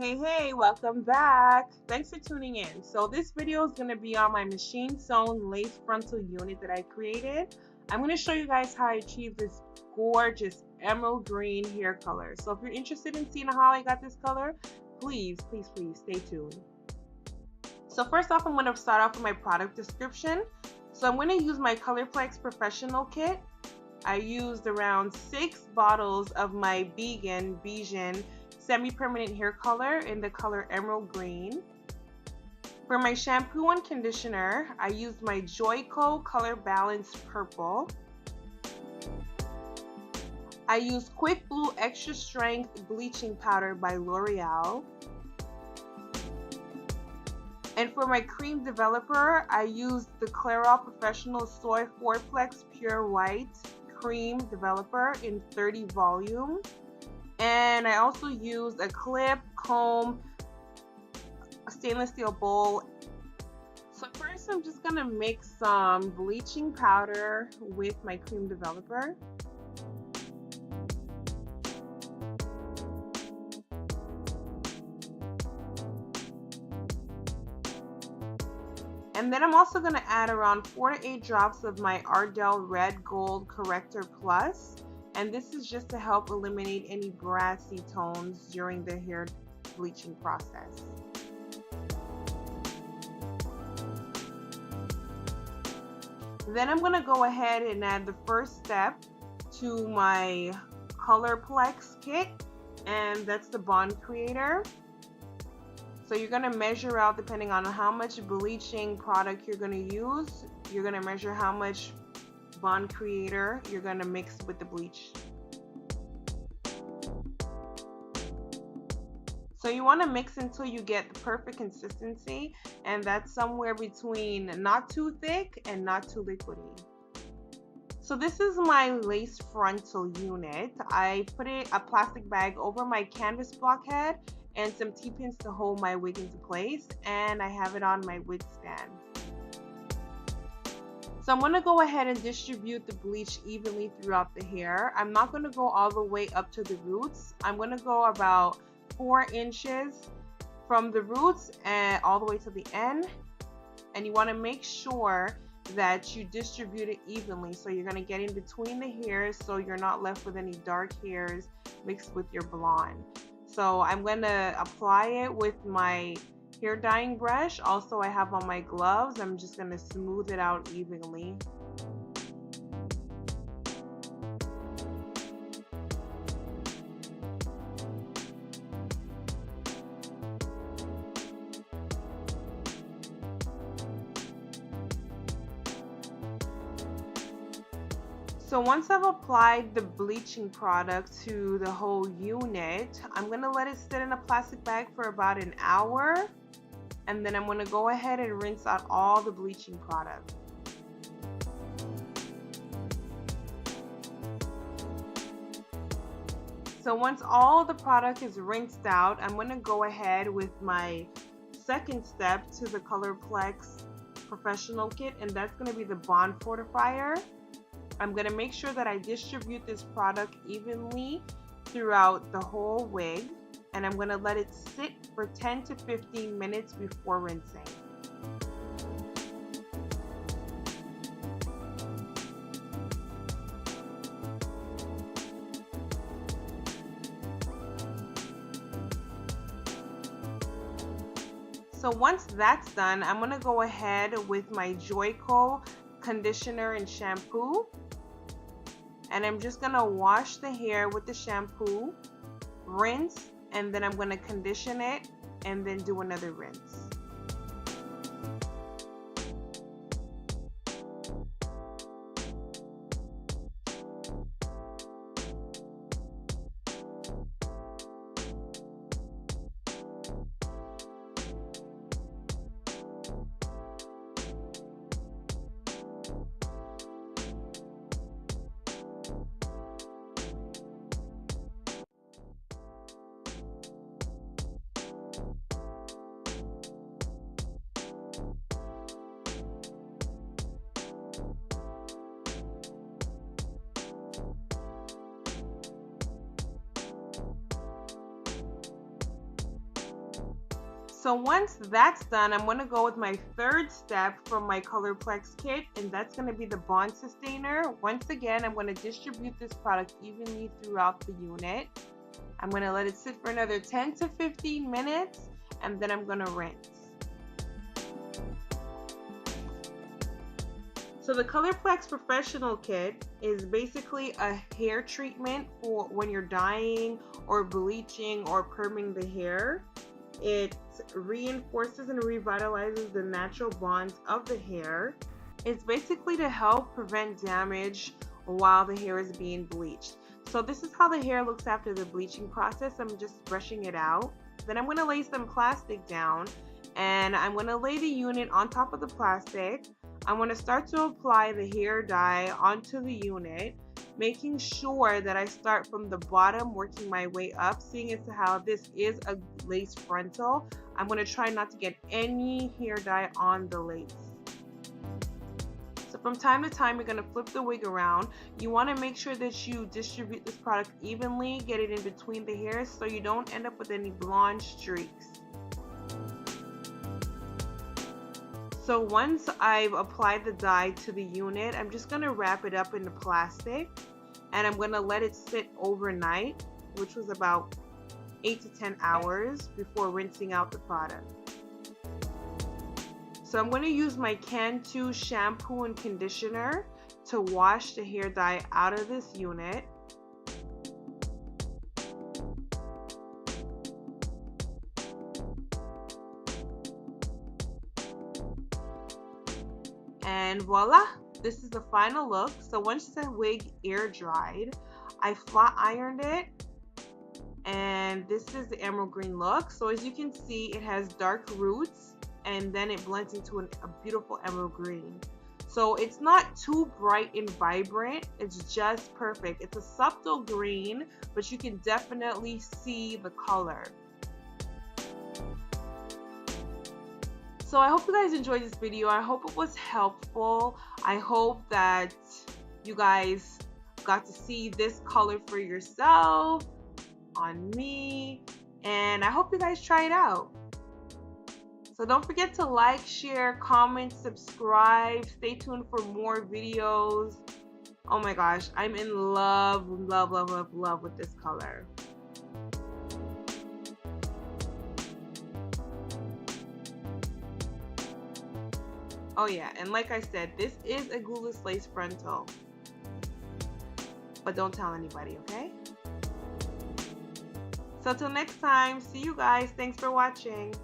Hey, welcome back. Thanks for tuning in. So this video is going to be on my machine sewn lace frontal unit that I created. I'm going to show you guys how I achieved this gorgeous emerald green hair color. So if you're interested in seeing how I got this color, please stay tuned. So first off, I'm going to start off with my product description. So I'm going to use my Colorplex professional kit. I used around 6 bottles of my BIGEN semi-permanent hair color in the color emerald green. For my shampoo and conditioner, I used my Joico Color Balanced Purple. I used Quick Blue Extra Strength Bleaching Powder by L'Oreal. And for my cream developer, I used the Clairol Professional Soy 4-Plex Pure White Cream Developer in 30 volume. And I also used a clip, comb, a stainless steel bowl. So first I'm just gonna mix some bleaching powder with my cream developer. And then I'm also gonna add around 4 to 8 drops of my Ardell Red Gold Corrector Plus. And this is just to help eliminate any brassy tones during the hair bleaching process. Then I'm going to go ahead and add the first step to my Colorplex kit, and that's the bond creator. So you're going to measure out, depending on how much bleaching product you're going to use, you're going to measure how much bond creator you're going to mix with the bleach. So you want to mix until you get the perfect consistency, and that's somewhere between not too thick and not too liquidy. So this is my lace frontal unit. I put a plastic bag over my canvas blockhead and some T-pins to hold my wig into place, and I have it on my wig stand. So I'm going to go ahead and distribute the bleach evenly throughout the hair. I'm not going to go all the way up to the roots. I'm going to go about 4 inches from the roots and all the way to the end. And you want to make sure that you distribute it evenly, so you're going to get in between the hairs so you're not left with any dark hairs mixed with your blonde. So I'm going to apply it with my hair dyeing brush. Also, I have on my gloves. I'm just going to smooth it out evenly. So once I've applied the bleaching product to the whole unit, I'm going to let it sit in a plastic bag for about an hour. And then I'm going to go ahead and rinse out all the bleaching product. So once all the product is rinsed out, I'm going to go ahead with my second step to the Colorplex professional kit, and that's going to be the bond fortifier. I'm going to make sure that I distribute this product evenly throughout the whole wig, and I'm going to let it sit for 10 to 15 minutes before rinsing. So once that's done, I'm going to go ahead with my Joico conditioner and shampoo, and I'm just going to wash the hair with the shampoo, rinse, and then I'm going to condition it and then do another rinse. So once that's done, I'm going to go with my third step from my Colorplex kit, and that's going to be the bond sustainer. Once again, I'm going to distribute this product evenly throughout the unit. I'm going to let it sit for another 10 to 15 minutes, and then I'm going to rinse. So the Colorplex Professional Kit is basically a hair treatment for when you're dyeing or bleaching or perming the hair. It reinforces and revitalizes the natural bonds of the hair. It's basically to help prevent damage while the hair is being bleached. So this is how the hair looks after the bleaching process. I'm just brushing it out. Then I'm going to lay some plastic down, and I'm going to lay the unit on top of the plastic. I'm going to start to apply the hair dye onto the unit, making sure that I start from the bottom, working my way up, seeing as to how this is a lace frontal. I'm going to try not to get any hair dye on the lace. So from time to time, you're going to flip the wig around. You want to make sure that you distribute this product evenly, get it in between the hairs so you don't end up with any blonde streaks. So once I've applied the dye to the unit, I'm just going to wrap it up in the plastic, and I'm going to let it sit overnight, which was about 8 to 10 hours before rinsing out the product. So I'm going to use my Cantu shampoo and conditioner to wash the hair dye out of this unit. And voila, this is the final look. So once the wig air dried, I flat ironed it, and this is the emerald green look. So as you can see, it has dark roots, and then it blends into a beautiful emerald green. So it's not too bright and vibrant, it's just perfect. It's a subtle green, but you can definitely see the color. So I hope you guys enjoyed this video. I hope it was helpful. I hope that you guys got to see this color for yourself on me, and I hope you guys try it out. So don't forget to like, share, comment, subscribe. Stay tuned for more videos. Oh my gosh, I'm in love with this color. Oh yeah, and like I said, this is a glueless lace frontal. But don't tell anybody, okay? So till next time, see you guys. Thanks for watching.